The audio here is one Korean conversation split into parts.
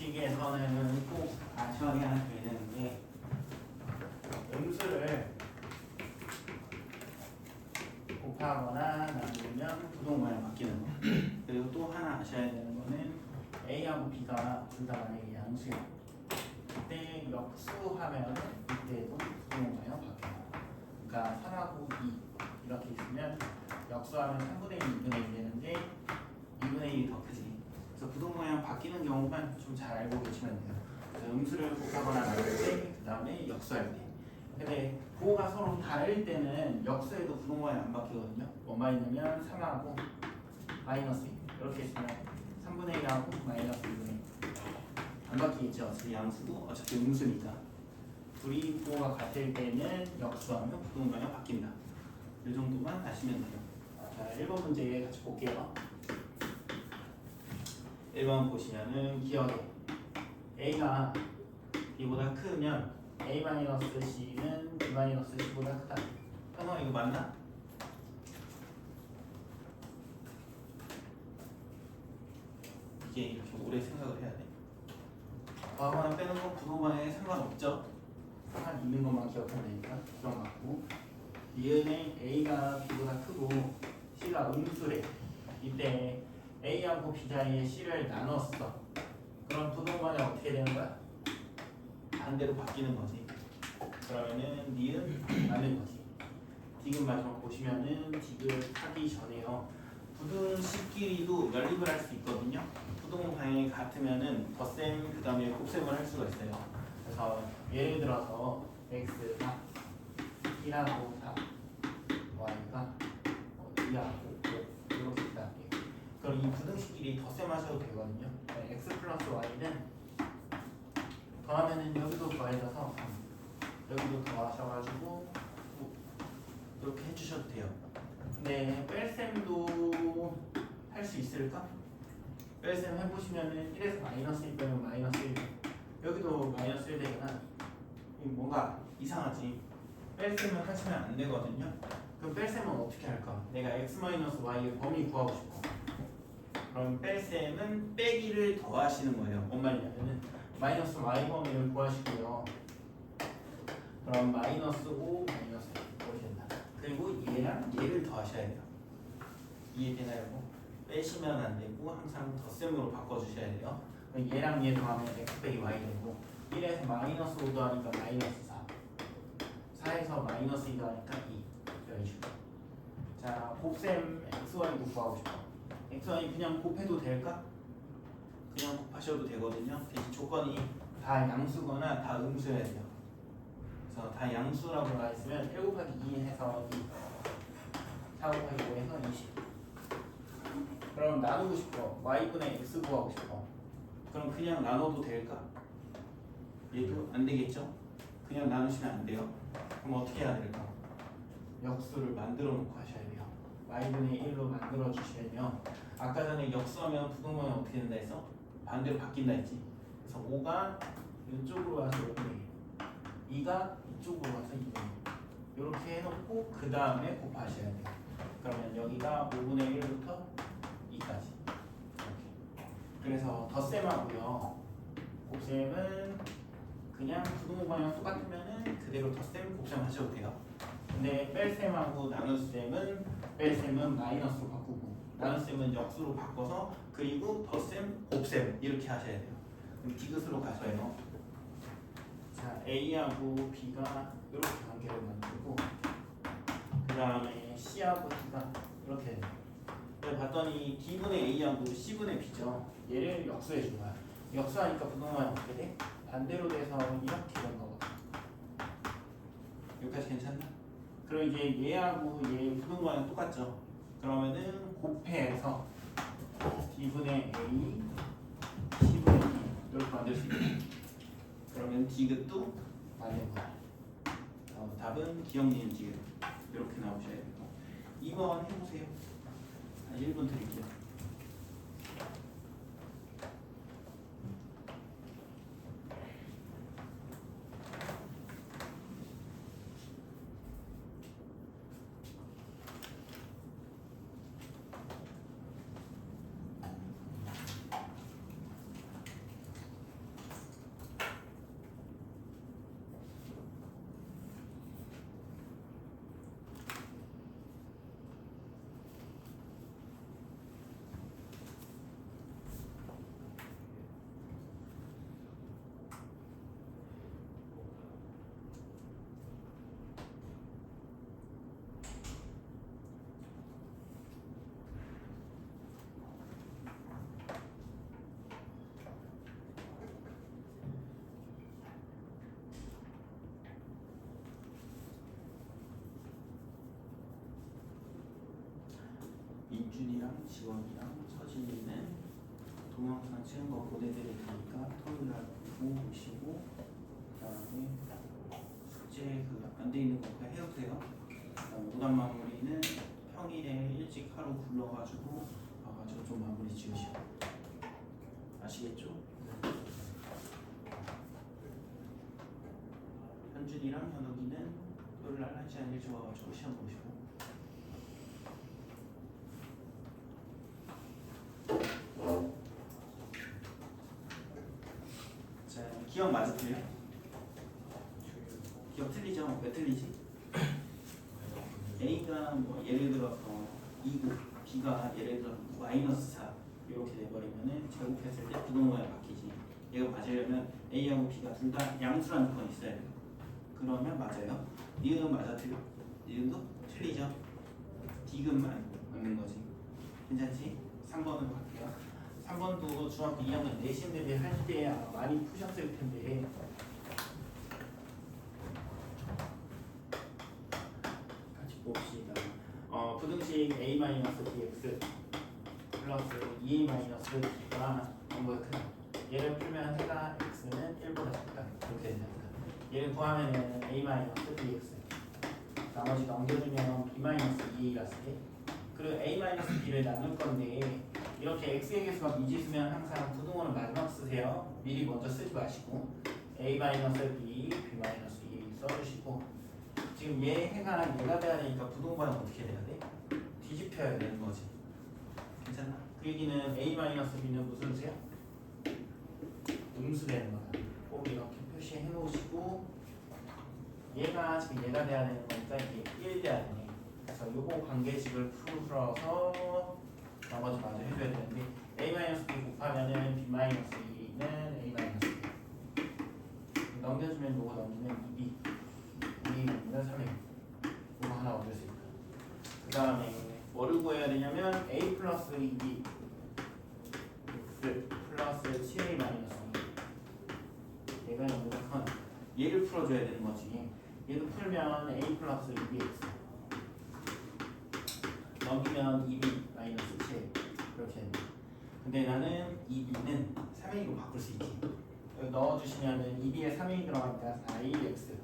부등식에서는 꼭 아셔야 되는 게 음수를 곱하거나 나누면 부동 모양 바뀌는 거. 그리고 또 하나 아셔야 되는 거는 A하고 B가 둘 다 만약에 양수야. 이때 역수하면 이때도 부동 모양 바뀌어요. 그러니까 3하고 2 이렇게 있으면 역수하면 3분의 1, 2분의 1 되는데 2분의 1이 더 크지. 그래서 부동 모양 바뀌는 경우만 좀 잘 알고 계시면 돼요. 그래서 음수를 곱하거나 나눌 때, 그 다음에 역수할 때. 근데 부호가 서로 다를 때는 역수에도 부동 모양 안 바뀌거든요. 뭔 말이냐면 3하고 마이너스 2 이렇게 있으면 3분의 1하고 마이너스 2분의 1 안 바뀌겠죠. 어차피 양수도 어차피 음수니까. 둘이 부호가 같을 때는 역수하면 부동 모양 바뀐다. 이 정도만 아시면 돼요. 자, 1번 문제 같이 볼게요. 1번 보시면은 기억에 A가 B보다 크면 A-C는 B-C보다 크다. 현호 이거 맞나? 이게 이렇게 오래 생각을 해야 돼. 더하거나 빼는 건 부동반에 상관없죠. 한 있는 것만 기억하면 되니까 기억 맞고. 니은에 A가 B보다 크고 C가 음수래. 이때 A하고 B 사이에 C를 나눴어. 그럼 부동반에 어떻게 되는 거야? 반대로 바뀌는 거지. 그러면은 니은 맞는 거지. 디귿 마지막 보시면은 디귿 하기 전에요. 부등식끼리도 연립을 할 수 있거든요. 부동 방향이 같으면은 덧셈 그 다음에 곱셈을 할 수가 있어요. 그래서 예를 들어서 x가 1하고 4, y가 2하고 5 이렇게 기다릴게요. 그럼 이 부등식끼리 덧셈하셔도 되거든요. x 플러스 y는 더하면은 여기도 더해져서 여기도 더하셔가지고 이렇게 해주셔도 돼요. 근데 뺄셈도 할 수 있을까? 뺄셈 해보시면은 1에서 마이너스 1 빼면 마이너스 1 여기도 마이너스 1 되잖아. 뭔가 이상하지. 뺄셈을 하시면 안 되거든요. 그럼 뺄셈은 어떻게 할까? 내가 x-y의 범위 구하고 싶어. 그럼 뺄셈은 빼기를 더하시는 거예요. 뭔 말이냐면은 마이너스 y 범위를 구하시고요. 그럼 마이너스 5, 마이너스 1 이렇게 된다. 그리고 얘랑 얘를 더하셔야 돼요. 이해되나요? 빼시면 안 되고 항상 덧셈으로 바꿔주셔야 돼요. 얘랑 얘 더하면 x 빼기 y 되고 1에서 마이너스 5 더하니까 마이너스 4 4에서 마이너스 2 더하니까 2 이런 식으로. 자, 곱셈 xy도 구하고 싶어. xy 그냥 곱해도 될까? 그냥 곱하셔도 되거든요. 대신 조건이 다 양수거나 다 음수여야 돼요. 그래서 다 양수라고 나와 있으면 1 곱하기 2 해서 2 4 곱하기 5 해서 20. 그럼 나누고 싶어. y분의 x 구하고 싶어. 그럼 그냥 나눠도 될까? 얘도 안 되겠죠? 그냥 나누시면 안 돼요. 그럼 어떻게 해야 될까? 역수를 만들어 놓고 하셔야 돼요. y분의 1로 만들어 주시면요. 아까 전에 역수하면 부동반이 어떻게 된다 했어? 반대로 바뀐다 했지. 그래서 5가 이쪽으로 와서 5분의 1 2가 이쪽으로 와서 2분의 1 이렇게 해놓고 그 다음에 곱하셔야 돼요. 그러면 여기가 5분의 1부터 2까지 이렇게. 그래서 덧셈하고요. 곱셈은 그냥 부동 방향 똑같으면은 그대로 덧셈 곱셈 하셔도 돼요. 근데 뺄셈하고 나눗셈은 뺄셈은 마이너스로 바꾸고 나눗셈은 역수로 바꿔서 그리고 덧셈 곱셈 이렇게 하셔야 돼요. 그럼 디귿으로 가셔요. 자, A하고 B가 이렇게 관계를 만들고 그 다음에 C하고 D가 이렇게 돼요. 봤더니 D분의 A하고 C분의 B죠. 얘를 역수해 준 거야. 역수하니까 부동반이 어떻게 돼? 반대로 돼서 이렇게 된 거거든. 여기까지 괜찮나? 그럼 이제 얘하고 얘 부동반은 똑같죠. 그러면은 곱해서 D분의 A, C분의 B 이렇게 만들 수 있겠네. 그러면 디귿도 맞는 거야. 답은 기억니은 디귿 이렇게 나오셔야 되고 2번 해보세요. 1분 드릴게요. 현준이랑 지원이랑 서진이는 동영상 찍은 거 보내드릴 테니까 토요일 날 보고 오시고 그다음에 숙제 그 안 돼 있는 거 그냥 해오세요. 오답 마무리는 평일에 일찍 하루 굴러가지고 와가지고 좀 마무리 지으시고 아시겠죠? 현준이랑 현욱이는 토요일 날 1시간 일찍 와가지고 시험 보시고 자 기억 맞아 틀려? 기억 틀리죠? 왜 틀리지? A가 뭐 예를 들어서 2고 B가 예를 들어 마이너스 4 이렇게 돼버리면은 제곱했을 때 부동모양 바뀌지. 얘가 맞으려면 A하고 B가 둘 다 양수라는 조건이 있어야 돼요. 그러면 맞아요. 니은 맞아 틀려? 니은도 틀리죠? 디귿만 맞는 거지. 괜찮지? 3번으로 갈게요. 3번도 중학교 2학년 내신 대비 할 때 많이 푸셨을 텐데 같이 봅시다. 부등식 a-dx 플러스 2a-b가 너무가 크다. 얘를 풀면 해가 x는 1보다 작다. 이렇게 됩니다. 얘를 구하면 a-dx 나머지 넘겨주면 b-2a가 돼. 그리고 a-b를 나눌 건데 이렇게 x의 개수가 미지수면 항상 부등호는 마지막 쓰세요. 미리 먼저 쓰지 마시고 a-b, b-2 써주시고 지금 얘 해가 얘가 돼야 되니까 부등호는 어떻게 돼야 돼? 뒤집혀야 되는 거지. 괜찮나? 그 얘기는 a-b는 무슨 수야? 음수 되는 거다. 꼭 이렇게 표시해 놓으시고 얘가 지금 얘가 돼야 되는 거니까 이게 1 돼야 되네. 그래서 요거 관계식을 풀어서 나머지 마저 해줘야 되는데 a-b 곱하면은 b-2는 a-b 넘겨주면 요거 넘기면 2b 2 넘기면 3a 요거 하나 얻을 수 있다. 그 다음에 뭐를 구해야 되냐면 a 플러스 2b x 플러스 7a-2 얘가 0보다 큰 얘를 풀어줘야 되는 거지. 얘도 풀면 a 플러스 2bx 넘기면 2b 마이너스 7 이렇게 됩니다. 근데 나는 2b는 3a로 바꿀 수 있지. 여기 넣어주시면은 2b에 3a 들어가니까 4ax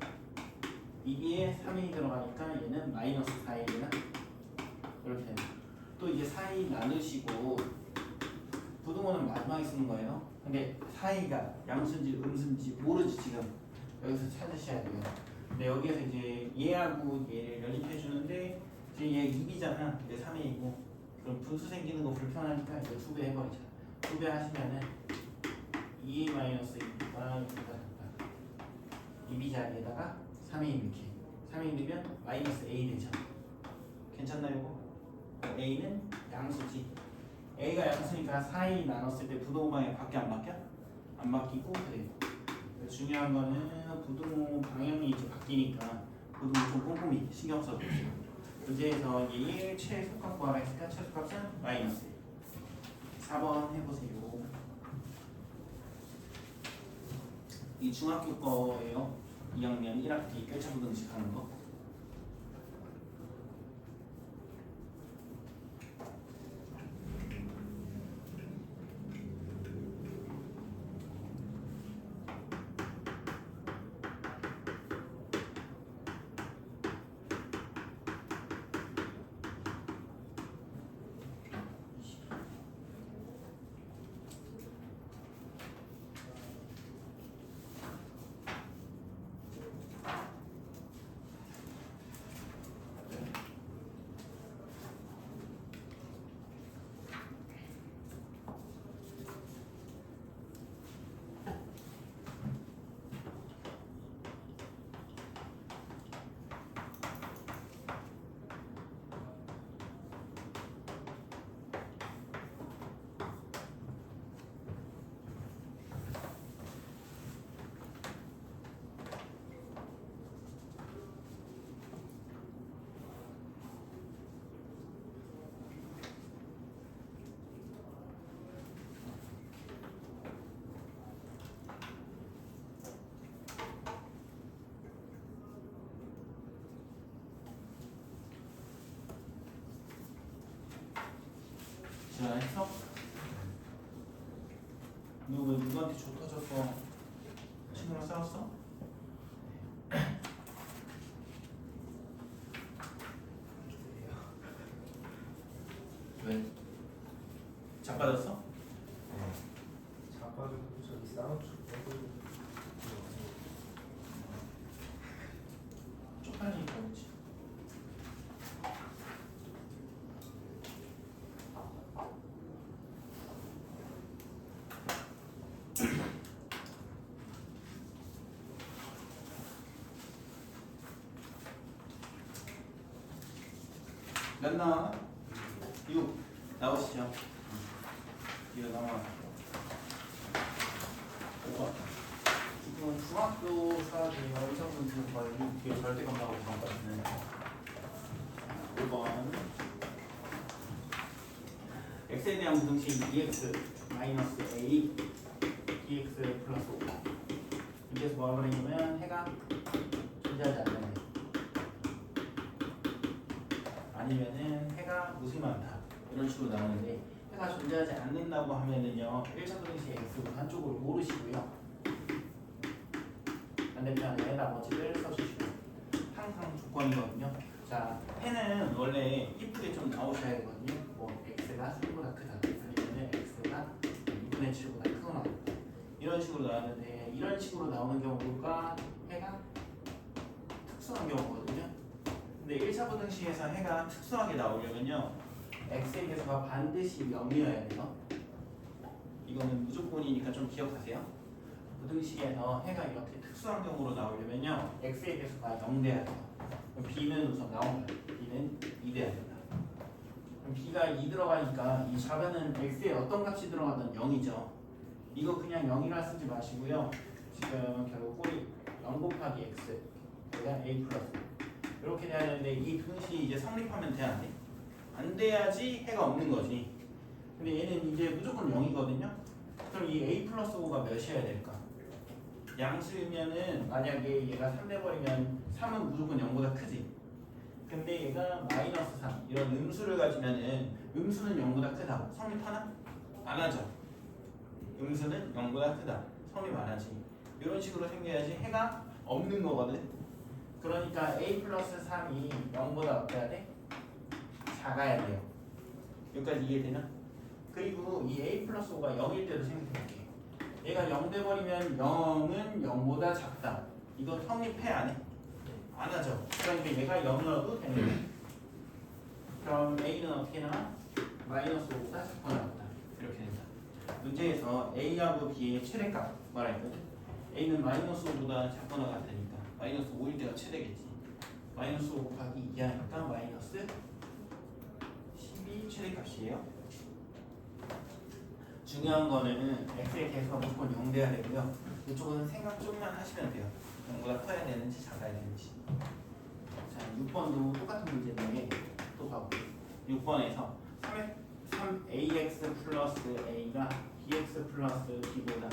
2b에 3a 들어가니까 얘는 마이너스 4a나 이렇게 됩니다. 또 이제 4a 나누시고 부등호는 마지막에 쓰는 거예요. 근데 4a가 양수인지 음수인지 모르지 지금. 여기서 찾으셔야 돼요. 근데 여기에서 이제 얘하고 얘를 연립해 주는데 지금 얘 2b잖아. 근데 3a이고 그럼 분수 생기는 거 불편하니까 이제 2배 해버리자. 2배 하시면은 2a-2b가 여기가 된다. 2b 자리에다가 3a 이렇게 3a 넣으면 마이너스 a 되죠. 괜찮나요 이거? a는 양수지. a가 양수니까 4a 나눴을 때 부등호 방향 밖에 안 바뀌어? 안 바뀌고 그래요. 중요한 거는 부등호 방향이 이제 바뀌니까 부등호 좀 꼼꼼히 신경 써주세요. 문제에서 얘의 최소값 구하라 했으니까 최소값은 마이너스 4번 해보세요. 이 중학교 거예요. 2학년 1학기 뼈차부등식 하는 거. 지나했어? 누구한테 조 터졌어? 친구랑 싸웠어? 왜? 자빠졌어? 자빠지고 저기 싸우고 쪽팔리니까 그렇지. 몇 나와? 6 나오시죠. 이거 나와. 지금 중학교 사람들이나 의사분들 거의 뒤에 절대감나고 있거든요. 5번 x에 대한 부등식 dx 마이너스 a dx 플러스 5. 여기서 뭐라고 그랬냐면 해가 존재하지 않는 애 아니면은 해가 무수히 많다 이런 식으로 나오는데, 해가 존재하지 않는다고 하면은요 1차 부등식 x가 한쪽으로 모르시고요, 반대편에 나머지를 써주시고 항상 조건이거든요. 자, 해는 원래 이쁘게 좀 나오셔야 되거든요. 뭐 x가 3보다 크다 아니면 x가 6분의 7보다 크거나 이런 식으로 나왔는데, 이런 식으로 나오는 경우가 해가 특수한 경우거든요. 근데 1차 부등식에서 해가 특수하게 나오려면요 x의 개수가 반드시 0이어야 돼요. 이거는 무조건이니까 좀 기억하세요. 부등식에서 해가 이렇게 특수한 경우로 나오려면요 x의 개수가 0 돼야 돼요. 그럼 b는 우선 나온 거예요. b는 2 돼야 된다. 그럼 b가 2 들어가니까 이 좌변은 x에 어떤 값이 들어가든 0이죠. 이거 그냥 0이라 쓰지 마시고요. 지금 결국 꼴이 0 곱하기 x 그냥 a 플러스 이렇게 돼야 되는데, 이 부등식이 이제 성립하면 돼 안 돼? 안 돼야지 해가 없는 거지. 근데 얘는 이제 무조건 0이거든요. 그럼 이 a 플러스 5가 몇이어야 될까? 양수면은 만약에 얘가 3 돼버리면 3은 무조건 0보다 크지. 근데 얘가 마이너스 3 이런 음수를 가지면은 음수는 0보다 크다 성립하나? 안 하죠. 음수는 0보다 크다 성립 안 하지. 이런 식으로 생겨야지 해가 없는 거거든. 그러니까 a 플러스 3이 0보다 어때야 돼? 작아야 돼요. 여기까지 이해되나? 그리고 이 a 플러스 5가 0일 때도 생각해볼게. 얘가 0 돼버리면 0은 0보다 작다. 이거 성립해 안 해? 안 하죠. 그러니까 얘가 0이어도 되는 거야. 그럼 a는 어떻게 나와? 마이너스 5보다 작거나 같다. 이렇게 된다. 문제에서 a하고 b의 최대값 말했거든. a는 마이너스 5보다 작거나 같으니까 마이너스 5일 때가 최대겠지. 마이너스 5 곱하기 2 하니까 마이너스 12 최대값이에요. 중요한 거는 x의 개수가 무조건 0 돼야 되고요. 이쪽은 생각 좀만 하시면 돼요. 0보다 커야 되는지 작아야 되는지. 자, 6번도 똑같은 문제인데 또 봐볼게요. 6번에서 3ax 플러스 a가 bx 플러스 b보다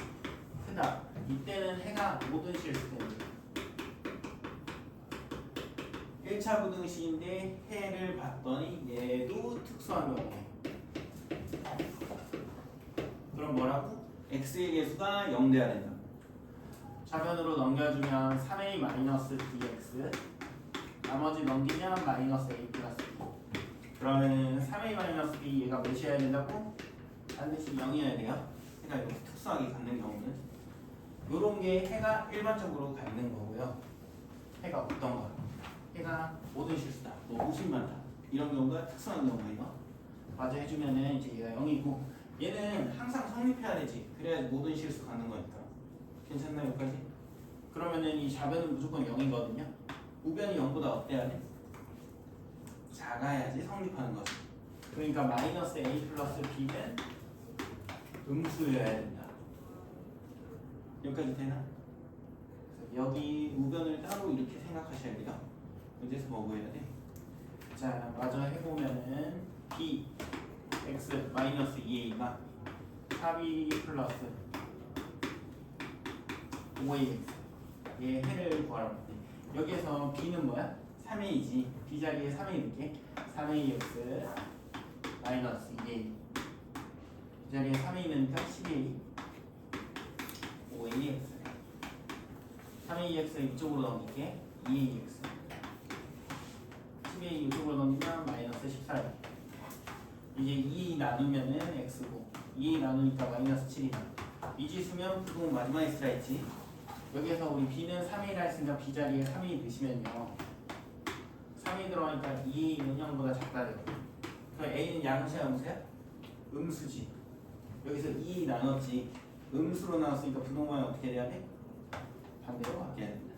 크다. 이때는 해가 모든 실수입니다. 1차 부등식인데 해를 봤더니 얘도 특수한 경우에, 그럼 뭐라고? x의 개수가 0 돼야 된다. 좌변으로 넘겨주면 3a-dx 나머지 넘기면 마이너스 a 플러스 b. 그러면 3a-b 얘가 몇이어야 된다고? 반드시 0이어야 돼요. 해가 이렇게 특수하게 갖는 경우는 요런 게 해가 일반적으로 갖는 거고요. 해가 어떤 거? 해가 모든 실수다, 뭐 무수히 많다 이런 경우가 특수한 경우예요. 맞아 해주면은 이제 얘가 0이고, 얘는 항상 성립해야 되지. 그래야 모든 실수 가는 거니까. 괜찮나요 여기까지? 그러면은 이 좌변은 무조건 0이거든요. 우변이 0보다 어때야 돼? 작아야지 성립하는 거지. 그러니까 마이너스 a 플러스 b는 음수여야 된다. 여기까지 되나? 여기 우변을 따로 이렇게 생각하셔야 돼요. 여기서 뭐 구해야 돼? 자, 마저 해보면은 b x 마이너스 2a가 4b 플러스 5ax 얘 해를 구하라고 했대. 여기에서 b는 뭐야? 3a지. b 자리에 3a 이렇게 3ax 마이너스 2a 자리에 3이 있으니까 12a 5ax 3ax 이쪽으로 넘길게 2ax 12a 이쪽으로 넘기면 마이너스 14a 이제 2 나누면은 x고 2 나누니까 마이너스 7이다 미지수면 부동 마지막에 쓰라했지 여기에서 우리 b는 3이라 했으니까 b 자리에 3이 넣으시면요 3이 들어가니까 2의 있는 형보다 작다 돼요 그럼 a는 양수야 음수야? 음수지 여기서 2 나눴지 음수로 나눴으니까 부동반이 어떻게 돼야 돼? 반대로 바뀌어야 된다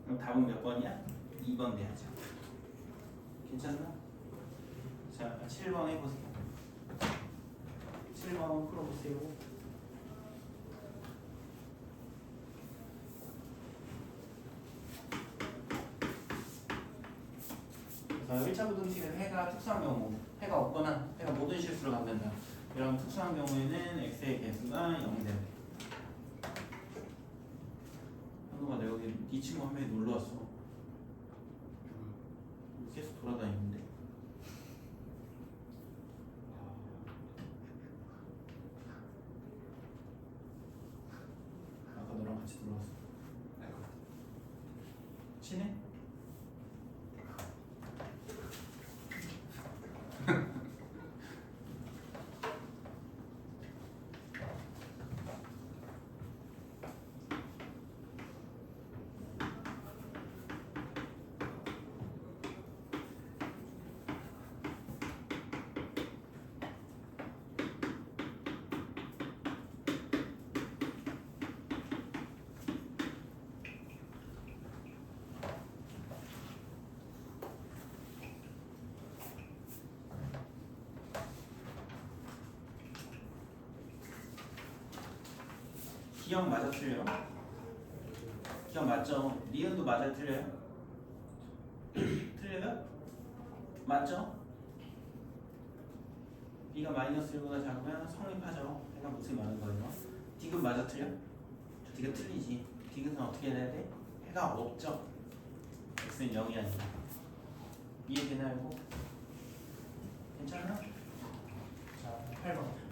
그럼 답은 몇 번이야? 2번 돼야죠 괜찮나? 자 7번 해보세요 7번 풀어보세요 그래서 1차 부등식은 해가 특수한 경우 해가 없거나 해가 모든 실수로 갖는다 이런 특수한 경우에는 x의 개수가 0이 됩니다 현우가 내가 여기 네 친구 한 명이 놀러왔어 계속 돌아다니는데 아까 너랑 같이 놀러왔어 친해? 기억 맞아 틀려요? 기억 맞죠? 니은도 맞아 틀려요? 틀려요? 맞죠? B가 마이너스 1보다 작으면 성립하죠 해가 무슨 많은 거예요 디귿 맞아 틀려? 디귿 틀리지 디귿은 어떻게 해야 돼? 해가 없죠 x는 0이 아니라 이해되나요? 괜찮아? 자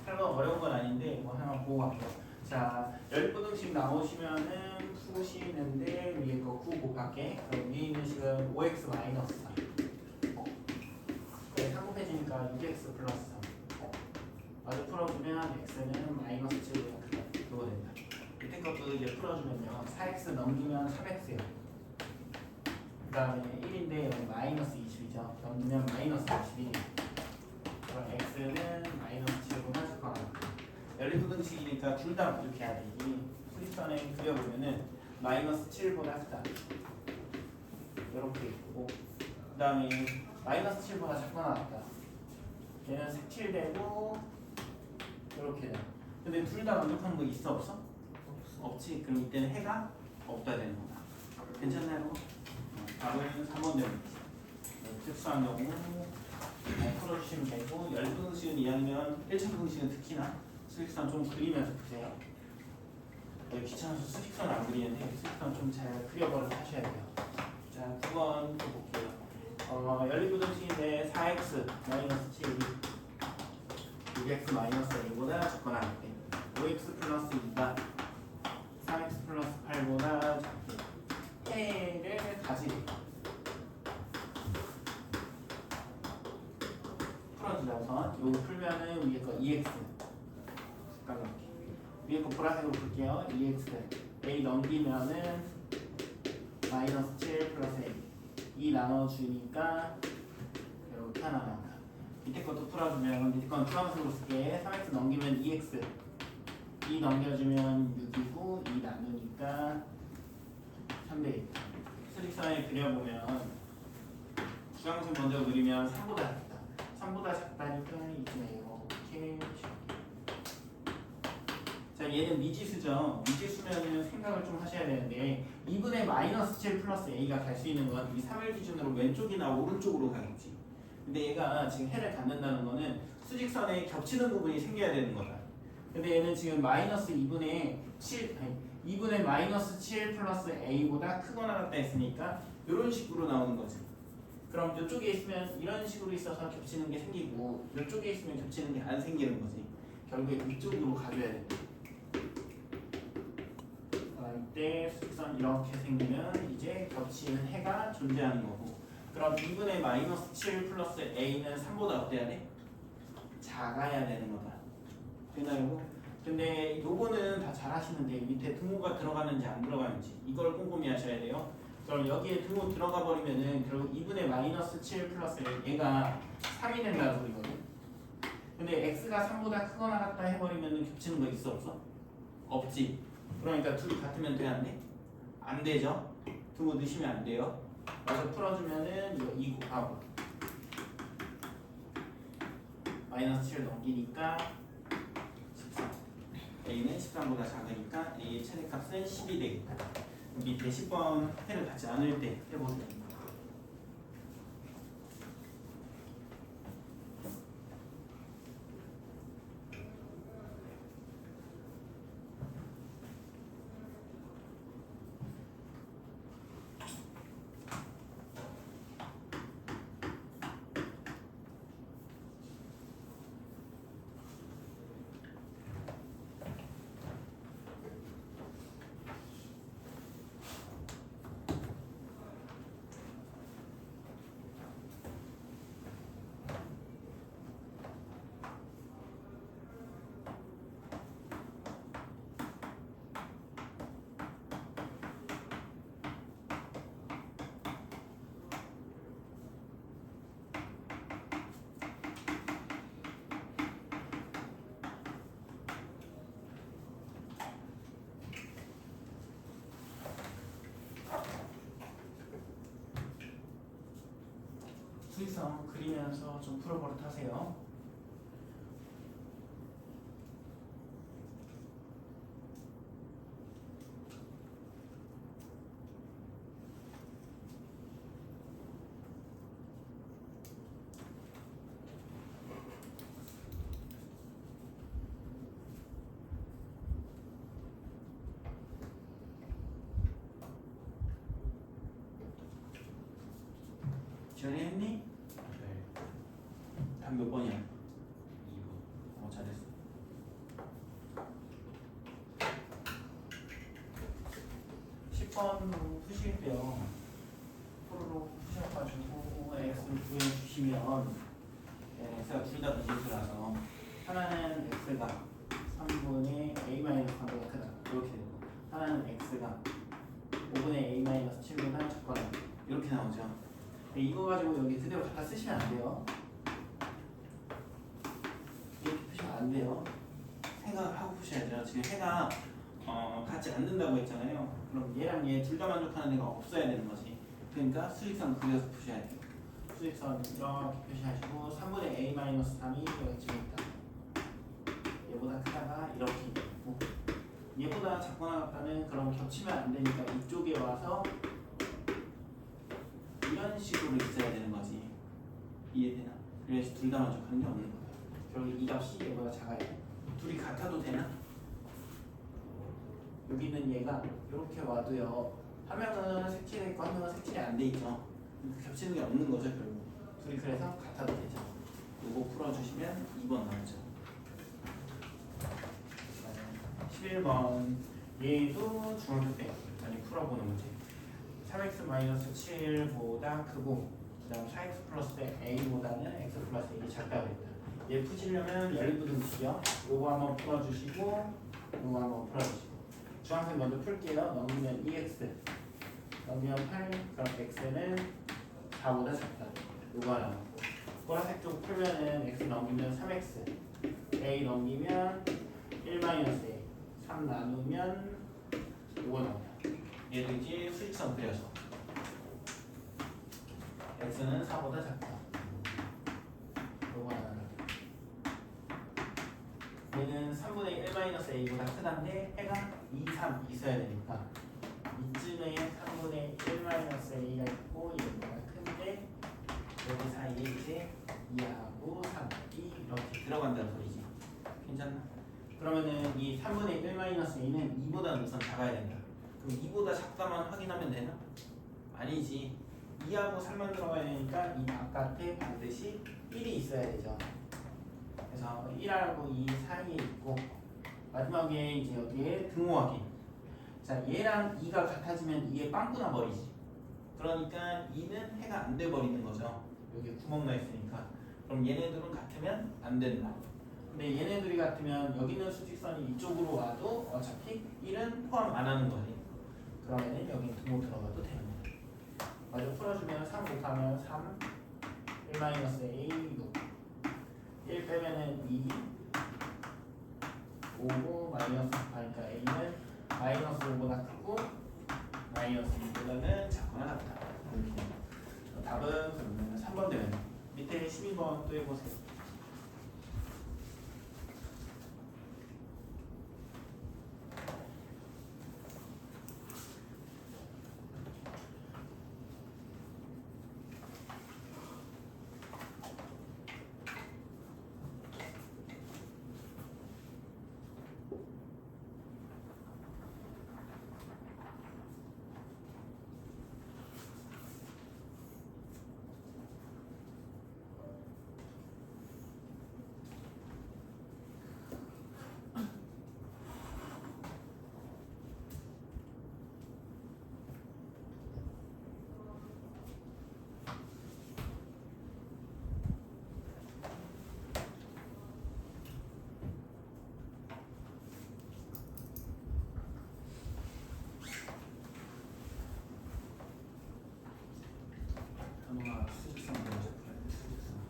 8번 어려운 건 아닌데 뭐 하나 보고 갈게요 자, 열부등식 나오시면은 푸시는데 위에 거 9 곱할게. 그럼 위에 있는 식은 5x 마이너스 3. 네, 3 곱해지니까 6x 플러스 3. 마저 풀어주면 x는 마이너스 7보다 크다. 그거 된다. 밑에 것도 이제 풀어주면요. 4x 넘기면 3x예요. 그 다음에 1인데 여기 마이너스 20이죠. 넘기면 마이너스 21이에요. 그럼 x는 마이너스 7보다 작거나 연립부등식이니까 둘 다 이렇게 해야 돼. 이 수직선에 그려보면은 마이너스 7보다 크다. 이렇게 있고, 그 다음에 마이너스 7보다 작거나 같다. 얘는 색칠되고 이렇게 돼. 근데 둘 다 완벽한 거 있어 없어? 없지. 그럼 이때는 해가 없다 되는 거다. 괜찮나요? 답은 3번 됩니다. 특수한 경우 풀어주시면 되고 열부등식은 2학년 1차 부등식은 특히나 수직선 좀 그리면서 보세요. 귀찮아서 수직선 안 그리는데 수직선 좀 잘 그려버려서 하셔야 돼요. 자, 9번 또 볼게요. 연립부등식인데 4x 마이너스 7 6x 마이너스 1보다 작거나 같대. 5x 플러스 2가 4x 플러스 8보다 작대. 해를 가지래. 풀어주자 우선. 요거 풀면은 위에 거 2x 위에 거 보라색으로 볼게요. 2x a 넘기면은 마이너스 7 플러스 a 2 나눠주니까 이렇게 하나 나온다. 밑에 것도 풀어주면 밑에 건 주황색으로 쓸게. 3x 넘기면 2x 2 넘겨주면 6이고 2 나누니까 3대1 수직선에 그려보면 주황색 먼저 그리면 3보다 작다. 3보다 작다니까 이쯤에 이렇게 자, 얘는 미지수죠. 미지수면은 생각을 좀 하셔야 되는데 2분의 마이너스 7 플러스 a가 갈 수 있는 건 이 3을 기준으로 왼쪽이나 오른쪽으로 가겠지. 근데 얘가 지금 해를 갖는다는 거는 수직선에 겹치는 부분이 생겨야 되는 거다. 근데 얘는 지금 마이너스 2분의 7, 아니 2분의 마이너스 7 플러스 a보다 크거나 같다 했으니까 이런 식으로 나오는 거지. 그럼 이쪽에 있으면 이런 식으로 있어서 겹치는 게 생기고 이쪽에 있으면 겹치는 게 안 생기는 거지. 결국에 이쪽으로 가줘야 돼. 이때 수직선 이렇게 생기면 이제 겹치는 해가 존재하는 거고, 그럼 2분의 마이너스 7 플러스 a는 3보다 어때야 돼? 작아야 되는 거다. 되나요? 근데 요거는 다 잘 하시는데 밑에 등호가 들어가는지 안 들어가는지 이걸 꼼꼼히 하셔야 돼요. 그럼 여기에 등호 들어가 버리면은 결국 2분의 마이너스 7 플러스 얘가 3이 된다는 소리거든. 근데 x가 3보다 크거나 같다 해버리면은 겹치는 거 있어 없어? 없지. 그러니까 둘이 같으면 돼 안 돼? 안 되죠. 등호 넣으시면 안 돼요. 그래서 풀어주면은 이거 2 곱하고 마이너스 7 넘기니까 13. a는 13보다 작으니까 a의 최대값은 10이 되겠다. 밑에 10번 해를 받지 않을 때 해보세요. 수익성 그리면서 좀 풀어버릇 하세요. 지원이 했니? 네. 답 몇 번이야? 2번. 잘했어. 10번으로 푸실 때요. 프로로 푸셔가지고 x를 구해주시면 x가 둘 다 비집수라서 하나는 x가 3분의 a-3보다 크다 이렇게 되고, 하나는 x가 5분의 a-7보다 작거나 이렇게 나오죠. 이거 가지고 여기 그대로 갖다 쓰시면 안 돼요. 이렇게 푸시면 안 돼요. 생각을 하고 푸셔야죠. 지금 해가 같지 않는다고 했잖아요. 그럼 얘랑 얘 둘 다 만족하는 애가 없어야 되는 거지. 그러니까 수직선 그려서 푸셔야 돼요. 수직선 이렇게 표시하시고 3분의 a-3이 여기쯤에 있다. 얘보다 크다가 이렇게 있고, 얘보다 작거나 같다는 그럼 겹치면 안 되니까 이쪽에 와서 이런 식으로 있어야 되는 거지. 이해되나? 그래서 둘 다 만족하는 게 없는 거야. 결국 이 값이 얘보다 작아야 돼. 둘이 같아도 되나? 여기는 얘가 이렇게 와도요, 한 명은 색칠돼 있고 한 명은 색칠이 안 돼 있죠. 겹치는 게 없는 거죠. 결국 둘이 그래서 같아도 되죠. 이거 풀어주시면 2번 나오죠. 11번 얘도 중학교 때 많이 풀어보는 문제. 3x-7보다 크고 그 다음 4x 플러스 a보다는 x 플러스 a 작다고 했다. 얘 푸시려면 연립부등식이요. 요거 한번 풀어주시고 요거 한번 풀어주시고, 중학생 먼저 풀게요. 넘기면 2x 넘기면 8, 그럼 x는 4보다 작다. 요거 하나 넣고, 보라색 쪽 풀면은 x 넘기면 3x, a 넘기면 1-a, 3 나누면 요거 나와요. 얘도 이제 수직선 그려서 x는 4보다 작다. 요거 하나. 얘는 3분의 1-a보다 크다는데 해가 2, 3 있어야 되니까 이쯤에 3분의 1-a가 있고 얘보다 큰데 여기 사이에 이제 2하고 3이 이렇게 들어간다는 소리지. 괜찮나? 그러면은 이 3분의 1-a는 2보다 우선 작아야 된다. 그럼 2보다 작다만 확인하면 되나? 아니지. 2하고 3만 들어가야 되니까 이 바깥에 반드시 1이 있어야 되죠. 그래서 1하고 2 사이에 있고 마지막에 이제 여기에 등호하기. 자, 얘랑 2가 같아지면 2에 빵꾸 나버리지. 그러니까 2는 해가 안 돼 버리는 거죠. 여기 구멍 나 있으니까. 그럼 얘네들은 같으면 안 된다. 근데 얘네들이 같으면 여기 있는 수직선이 이쪽으로 와도 어차피 1은 포함 안 하는 거지. 그러면은 여기 등호 들어가도 되는 거야. 마저 풀어주면 3 곱하면 3 1-a 6 1 빼면은 2 5고 마이너스 9하니까 a는 마이너스 5보다 크고 마이너스 2보다는 작거나 같다. 이렇게. 답은 그러면 3번 되면 밑에 12번 또 해보세요. 단어가 수직성 배우고 싶어요. 수직성.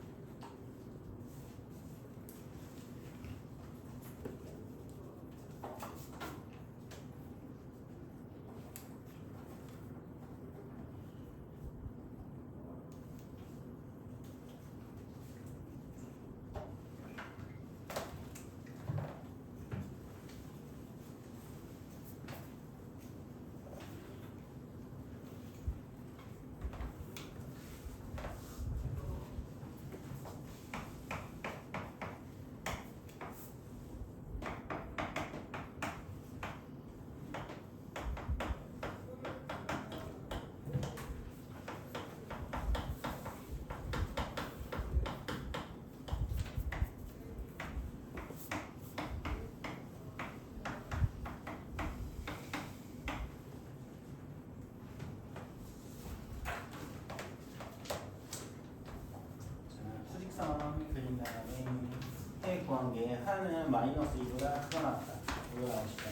수직선 그린 다음에 해 구한 게 하나는 마이너스 2보다 크거 나왔다. 이거 나오시죠.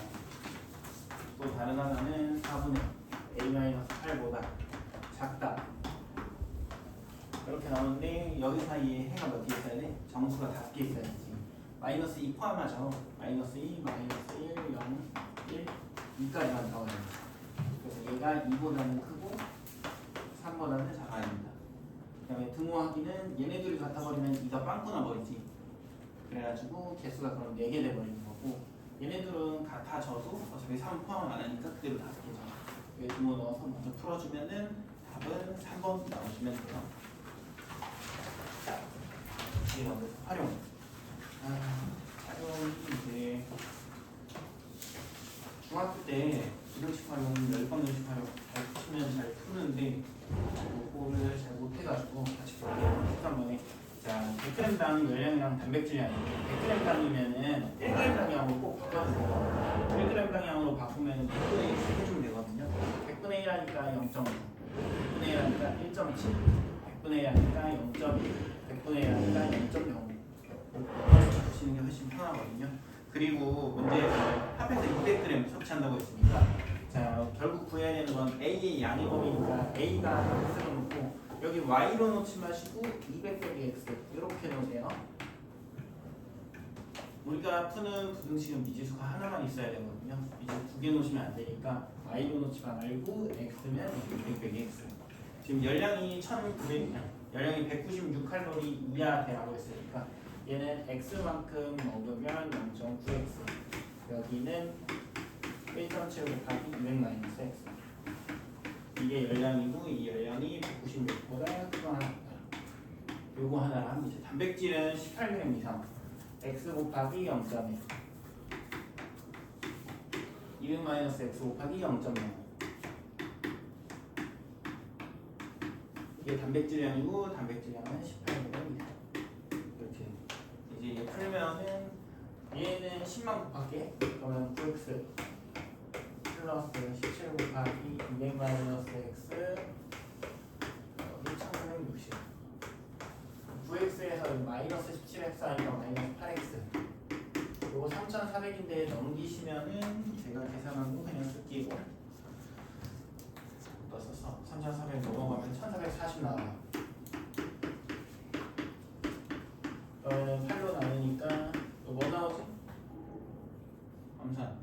또 다른 하나는 4분의 a-8보다 작다. 이렇게 나오는데 여기 사이에 해가 몇 개 있어야 돼? 정수가 5개 있어야지. 마이너스 2 포함하죠. 마이너스 2, 마이너스 1, 0, 1, 2까지만 나와야 돼. 그래서 얘가 2보다는 크고 3보다는 작아야 된다. 그 다음에 등호하기는 얘네들이 같아버리면 2가 빵꾸 나버리지. 그래가지고 개수가 그럼 4개 돼버리는 거고 얘네들은 같아져도 어차피 3 포함 안 하니까 그대로 5개죠. 여기 등호 넣어서 먼저 풀어주면은 답은 3번 나오시면 돼요. 이게 먼저 활용. 활용이 이제 중학교 때 기능식 활용, 열방정식 활용 잘 푸시면 잘 푸는데 요거를 잘 못해가지고 같이 볼게요. 한 번에. 자, 100g당 열량이랑 단백질 양이 100g당이면은 1g당 양으로 꼭 바꿔주세요. 1g당 양으로 바꾸면 100분의 1 해주면 되거든요. 100분의 1 하니까 0.5, 100분의 1 하니까 1.7, 100분의 1 하니까 0.1, 100분의 1 하니까 0.05. 보시는 게 훨씬 편하거든요. 그리고 문제에서 합해서 200g 섭취한다고 했으니까 자, 결국 구해야 되는 건 A의 양의 범위니까 A가 X로 놓고 여기 Y로 놓지 마시고 200 빼기 X 이렇게 놓으세요. 우리가 푸는 부등식은 미지수가 하나만 있어야 되거든요. 미지수 2개 놓으시면 안 되니까 Y로 놓지 말고 X면 200 빼기 X. 지금 열량이 1900, 열량이 196칼로리 이하 되라고 했으니까 얘는 X만큼 먹으면 0.9X. 여기는 1.7 곱하기 200 마이너스 X. 이게 열량이고 이 열량이 196보다 크거나 같다. 요거 하나랑 이제 단백질은 18g 이상. X 곱하기 0.1. 200 마이너스 X 곱하기 0.0. 이게 단백질량이고 단백질량은 18g 이상. 이렇게 이제 얘 풀면은 얘는 10만 곱할게. 그러면 9x 플러스 17 곱하기 200 마이너스 x 여기 1960. 9x에서 마이너스 17x 하니까 마이너스 8x. 요거 3400인데 넘기시면은 제가 계산한 거 그냥 쓸게요. 또 썼어. 3400 넘어가면 1440 나와. 그러면 8로 나누니까 뭐 나오지? 암산.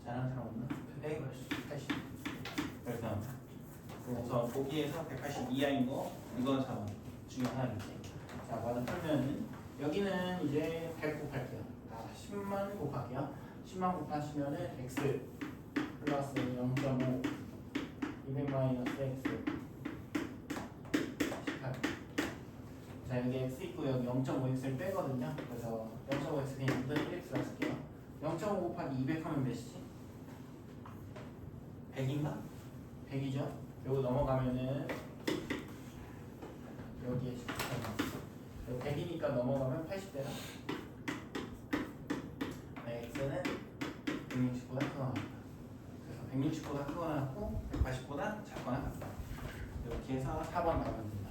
잘하는 사람 없나? 180. 그래서 보기에서 180 이하인 거 이건 4번 중에 하나겠지. 자, 맞아 풀면은 여기는 이제 100 곱할게요. 10만 곱할게요. 10만 곱하시면은 x 플러스 0.5 200 마이너스 x 18. 자, 여기 x 있고 여기 0.5x를 빼거든요. 그래서 0.5x 그냥 1x라 쓸게요. 0.5 곱하기 200 하면 몇이지? 100인가? 100이죠? 요거 넘어가면은 여기에 18. 100이니까 넘어가면 80대라. x는 160보다 크거나 같다. 그래서 160보다 크거나 같고 180보다 작거나 같다. 이렇게 해서 4번 나오면 된다.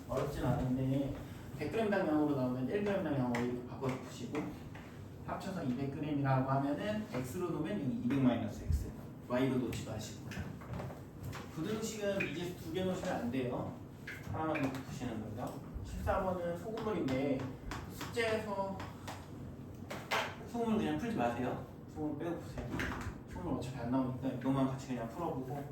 어렵진 않은데 100g당 양으로 나오면 1g당 양으로 이렇게 바꿔서 푸시고 합쳐서 200g이라고 하면은 x로 놓으면 여기 200-x y로 놓지 마시고 부등식은 이제 2개 놓으시면 안 돼요. 하나만 놓고 푸시는 거죠. 14번은 소금물인데 숙제에서 소금물 그냥 풀지 마세요. 소금 빼고 푸세요. 소금물 어차피 안 나오니까 이것만 같이 그냥 풀어보고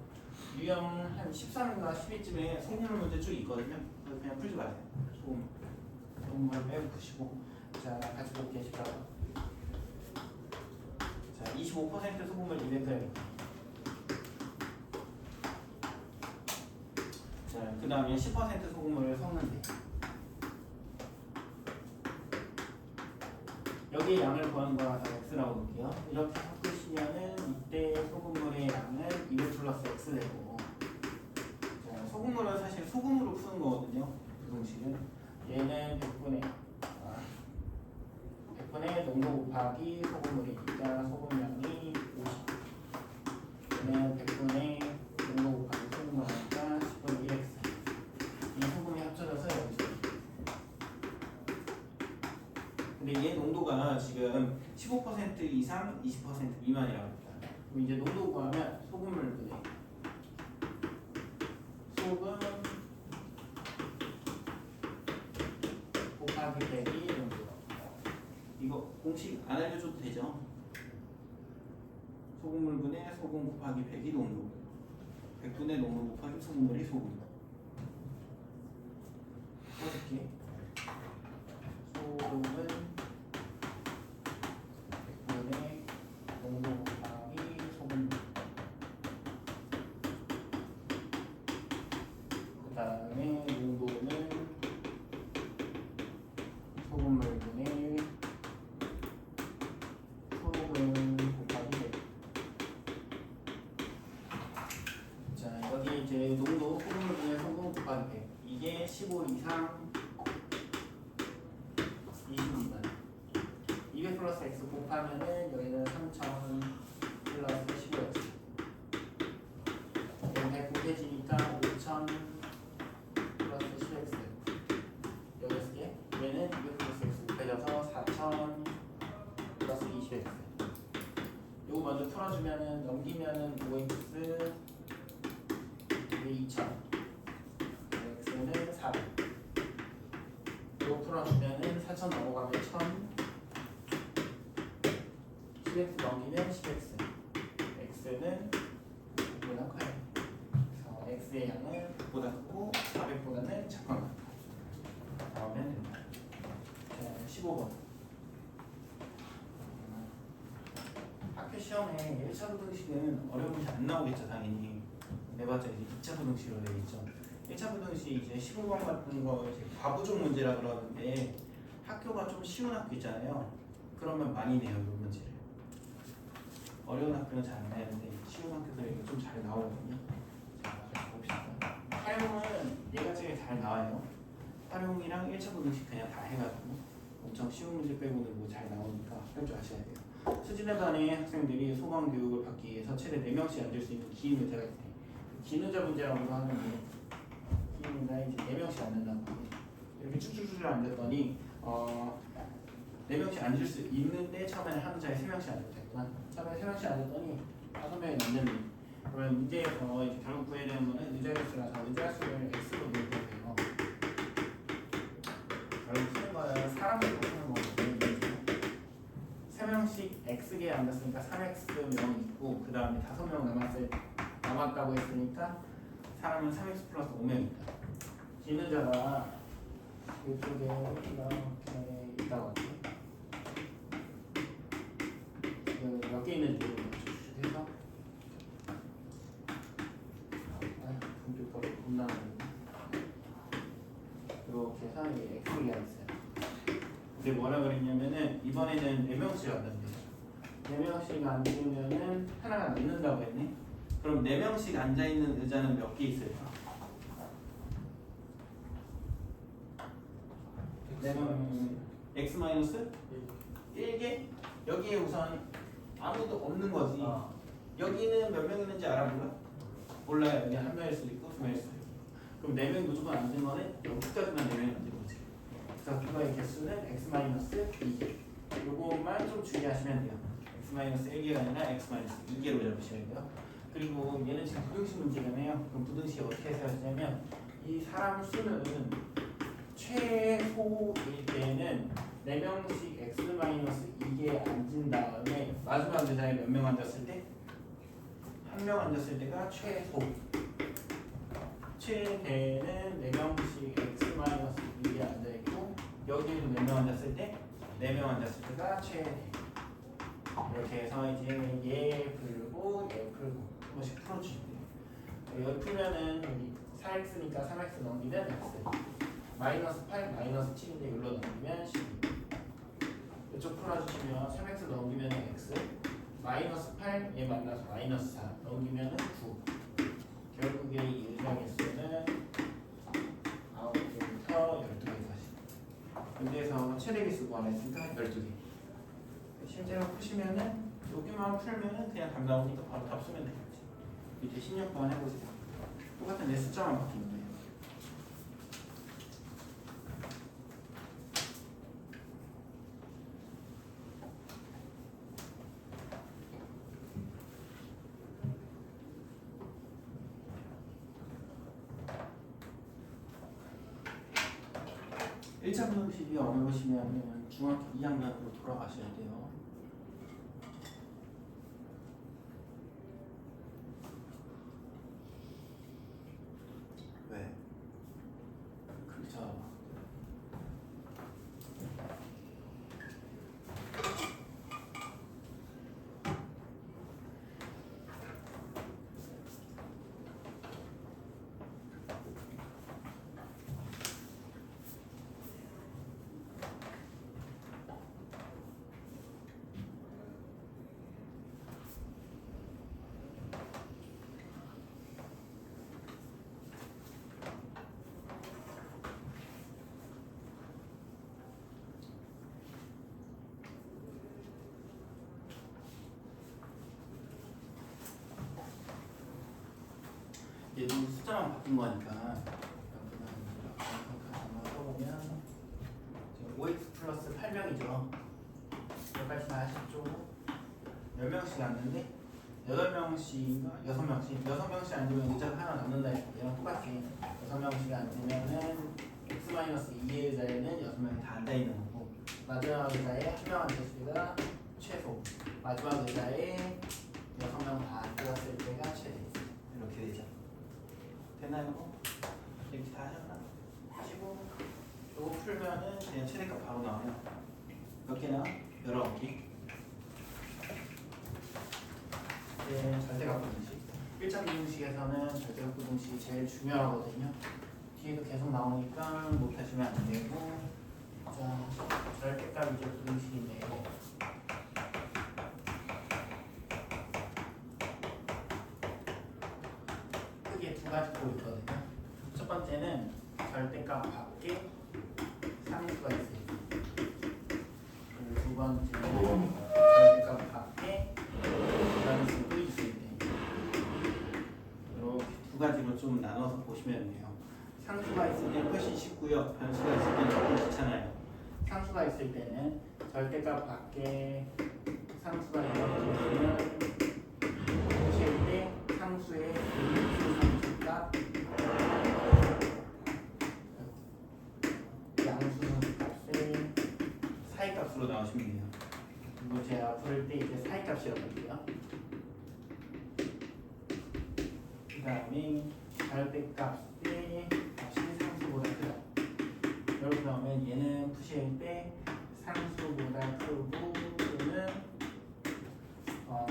유형 한 13인가 12쯤에 소금물 문제 쭉 있거든요. 그래서 그냥 풀지 마세요. 소금물 빼고 푸시고 자 같이 볼게요. 14번. 자 25% 소금물 200g. 자, 그 다음에 10% 소금물을 섞는데 여기 양을 구하는 거라서 x라고 볼게요. 이렇게 섞으시면은 이때 소금물의 양은 200 플러스 x 되고 자, 소금물은 사실 소금으로 푸는 거거든요. 부등식은 얘는 100분의 농도 곱하기 소금물이니까 소금량이 50. 얘는 100분의 농도 곱하기 소금물이니까 10분의 1x. 이 소금이 합쳐져서 여기서. 근데 얘 농도가 지금 15% 이상, 20% 미만이라고 합니다. 그럼 이제 농도 구하면 소금물 분해. 소금 곱하기 100이 농도. 이거 공식 안 알려줘도 되죠? 소금물 분해 소금 곱하기 100이 농도. 100분의 농도 곱하기 소금물이 소금. 어떻게? 소금은 100분의 농도 곱하기 소금. 그 다음에 농도는 소금물 분의 소금 곱하기 100. 자, 여기 이제 농도 소금물 분의 소금 곱하기 100. 이게 15 이상 20미만 200 플러스 x 곱하면은 여기는 3000 플러스 15x 여기 100 곱해지니까 5000 플러스 10x 여기 쓸게 얘는 200 플러스 x 곱해져서 4000 플러스 20x 요거 먼저 풀어주면은 넘기면은 5x 이게 2000 x는 400 이거 풀어주면은 4000 넘어가면 1000 10x 넘기면 10x x는 5보다 커요. 그래서 x의 양은 100보다 크고 400보다는 작거나 나오면 된다. 자, 15번 학교 시험에 1차 부등식은 어려운 문제 안 나오겠죠 당연히. 내봤자 이제 2차 부등식으로 되어 있죠. 1차 부등식 이제 15번 같은 거 이제 과부족 문제라 그러는데 학교가 좀 쉬운 학교 있잖아요. 그러면 많이 내요 이 문제를. 어려운 학교는 잘 안 내는데 쉬운 학교들이 좀 잘 나오거든요. 자, 같이 봅시다. 활용은 얘가 제일 잘 나와요. 활용이랑 1차 부등식 그냥 다 해가지고 엄청 쉬운 문제 빼고는 뭐 잘 나오니까 할 줄 아셔야 돼요. 수진회관의 학생들이 소방 교육을 받기 위해서 최대 4명씩 앉을 수 있는 긴 의자가 있대. 긴 의자 문제라고 하는데 긴 의자에 이제 4명씩 앉는다고 해. 이렇게 쭉쭉쭉 앉았더니 4명씩 앉을 수 있는데 처음에는 한 의자에 3명씩 앉아도 됐구나. 처음에 3명씩 앉았더니 5명이 앉는데 그러면 문제에서 이제 결국 구해내는 거는 의자 개수라서 의자 수를 x로 넣을 거예요. 결국 쓰는 거예요. 사람들로 쓰는 거거든요. 3명씩 x개에 앉았으니까 3x명이 있고 그 다음에 5명 남았다고 했으니까 사람은 3x 플러스 5명 있다. 긴 의자가 이쪽에 이렇게 있다고 할게. 몇 개 있는지 해서 컴퓨터로 겁나 이렇게 해서 x개가 있어요. 근데 뭐라 그랬냐면은 이번에는 4명씩 앉는데 4명씩 앉으면은 하나가 남는다고 했네. 그럼 4명씩 앉아있는 의자는 몇 개 있을까? 4명 x 마이너스 1개? 여기에 우선 아무도 없는 거지. 여기는 몇 명 있는지 알아 몰라? 몰라요. 여기 한 명일 수도 있고 2명일 수도 있고. 그럼 4명 무조건 앉은 거는 여기까지만 4명이 앉은 거지. 그래서 그거의 개수는 x-2개. 요것만 좀 주의하시면 돼요. x-1개가 아니라 x-2개로 잡으셔야 돼요. 그리고 얘는 지금 부등식 문제잖아요. 그럼 부등식 어떻게 세워지냐면 이 사람 수는 최소일 때는 4명씩 x-2개에 앉은 다음에 마지막 의자에 몇 명 앉았을 때? 1명 앉았을 때가 최소. 최대는 4명씩 x-2개에 앉아있고 여기에도 몇 명 앉았을 때? 4명 앉았을 때가 최대. 이렇게 해서 이제 얘 풀고 얘 풀고 한 번씩 풀어주시면 돼요. 여기 풀면은 여기 4x니까 3x 넘기면 x 마이너스 8 마이너스 7인데 여기로 넘기면 12. 이쪽 풀어주시면 3x 넘기면 x 마이너스 8 얘 만나서 마이너스 4 넘기면 9. 결국에 이 의자 개수는 9개부터 12개까지. 문제에서 최대 개수 구하랬으니까 12개. 실제로 푸시면은 여기만 풀면은 그냥 답 나오니까 바로 답 쓰면 되겠지. 밑에 16번 해보세요. 똑같은 내 숫자만 바뀌는 거예요. 일차 부등식이 어려우시면 중학교 2학년으로 돌아가셔야 돼요. 왜? 그렇죠. 얘도 숫자만 바뀐 거니까 써보면 5x 플러스 8명이죠. 여기까지 다 하셨죠? 10명씩 앉는데 8명씩, 6명씩 앉으면 의자가 하나 남는다 했고요. 똑같이 6명씩 앉으면은 x-2의 의자에는 6명이 다 앉아있는 거고 마지막 의자에 1명 앉았을 때가 최소, 마지막 의자에 6명 다 앉았을 때가 최대. 이렇게 되죠. 됐나요? 이렇게 다 하셨나? 하시고 이거 풀면은 그냥 최대값 바로 나와요. 몇 개나? 19개. 네, 절대값 부등식. 1차 부등식에서는 절대값 부등식이 제일 중요하거든요. 뒤에도 계속 나오니까 못하시면 안 되고. 자, 절대값 이제 부등식인데 크게 두 가지 꼴 있거든요. 첫 번째는 절대값 밖에 상수가 있어요. 두 번째 절대값 밖에 라는 수도 있을 때 이렇게 두 가지로 좀 나눠서 보시면 돼요. 상수가 있을 때는 훨씬 쉽고요. 변수가 있을 때는 조금 귀찮아요. 상수가 있을 때는 절대값 밖에 상수가 있으면 보실 때 상수의 음수 상수값 양수 값의 사이값으로 나오시면 돼요. 그리고 제가 부를 때 이제 사이값이라고 할게요. 그 다음에 절대값의 값이 상수보다 크다. 이렇게 나오면 얘는 푸실 때 상수보다 크고 또는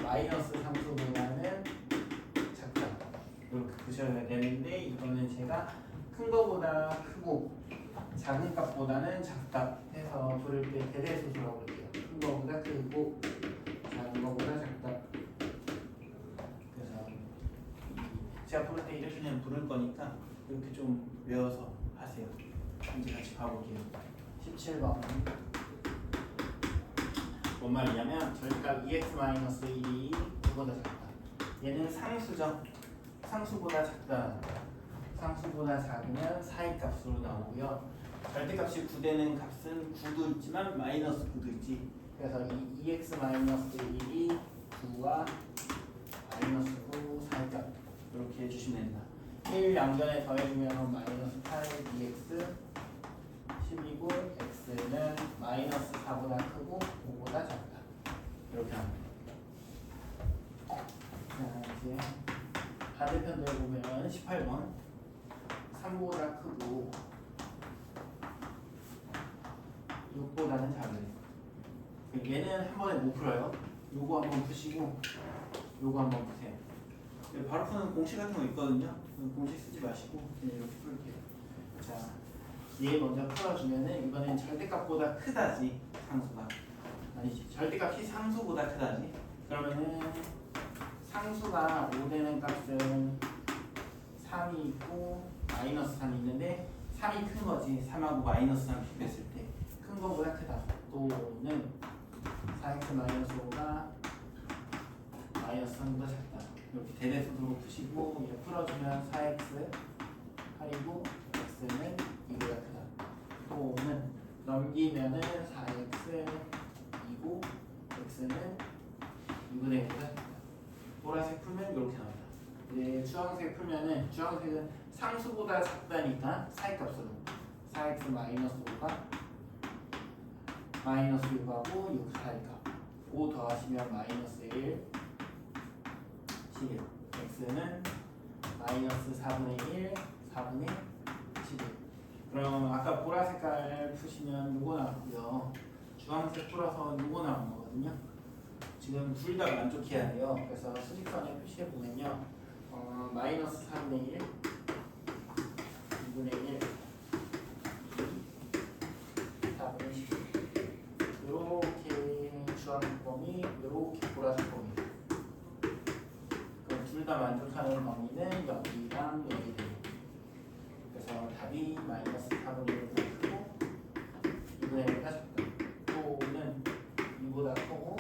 마이너스 상수보다는 작다. 이렇게 보셔야 되는데 이거는 제가 큰 거보다 크고 작은 값보다는 작다 해서 부를 때 대대소수라고 할게요. 큰 거보다 크고 작은 거보다 작다. 그래서 제가 부를 때 이렇게 그냥 부를 거니까 이렇게 좀 외워서 하세요. 이제 같이 봐볼게요. 17번 뭔 말이냐면 절대값 2x-1이 이거보다 작다. 얘는 상수죠. 상수보다 작다. 상수보다 작으면 사이값으로 나오고요. 절대값이 9되는 값은 9도 있지만 마이너스 9도 있지. 그래서 이 2x-1이 9와 마이너스 9 사이값 이렇게 해주시면 된다. 1 양변에 더해주면 마이너스 8 2x 12고 x는 마이너스 4보다 크고 5보다 작다. 이렇게 합니다. 자 이제 반대편도 해보면 18번 3보다 크고 6보다는 작은 얘는 한 번에 못 풀어요. 요거 한번 푸시고 요거 한번 푸세요. 바로 푸는 공식 같은 거 있거든요. 공식 쓰지 마시고 그냥 이렇게 풀게요. 자, 얘 먼저 풀어주면은 이번엔 절대값보다 크다지 상수가 아니지 절대값이 상수보다 크다지. 그러면은 상수가 5되는 값은 3이 있고 마이너스 3이 있는데 3이 큰 거지. 3하고 마이너스 3 비교했을 때 큰 거보다 크다. 또는 4x-5가 마이너스 3보다 작다. 이렇게 대대소수로 푸시고 이렇게 풀어주면 4x 8이고 x는 2보다 크다. 또는 넘기면은 4x 2고 x는 2분의 1보다 작다. 보라색 풀면 이렇게 나옵니다. 이제 주황색 풀면은 주황색은 상수보다 작다니까 사이값으로 4x-5가 마이너스 6하고 6 사이값 5 더하시면 마이너스 1 11 x는 마이너스 4분의 1 4분의 11. 그럼 아까 보라 색깔 푸시면 요거 나왔고요. 주황색 풀어서 요거 나온 거거든요. 지금 둘 다 만족해야 돼요. 그래서 수직선에 표시해 보면요. 마이너스 4분의 1 2분의 1 4분의 11 이렇게 주황색 범위 이렇게 보라색 범위. 그럼 둘 다 만족하는 범위는 여기랑 여기 돼요. 그래서 답이 마이너스 4분의 1보다 크고 2분의 1보다 작다. 또는 2보다 크고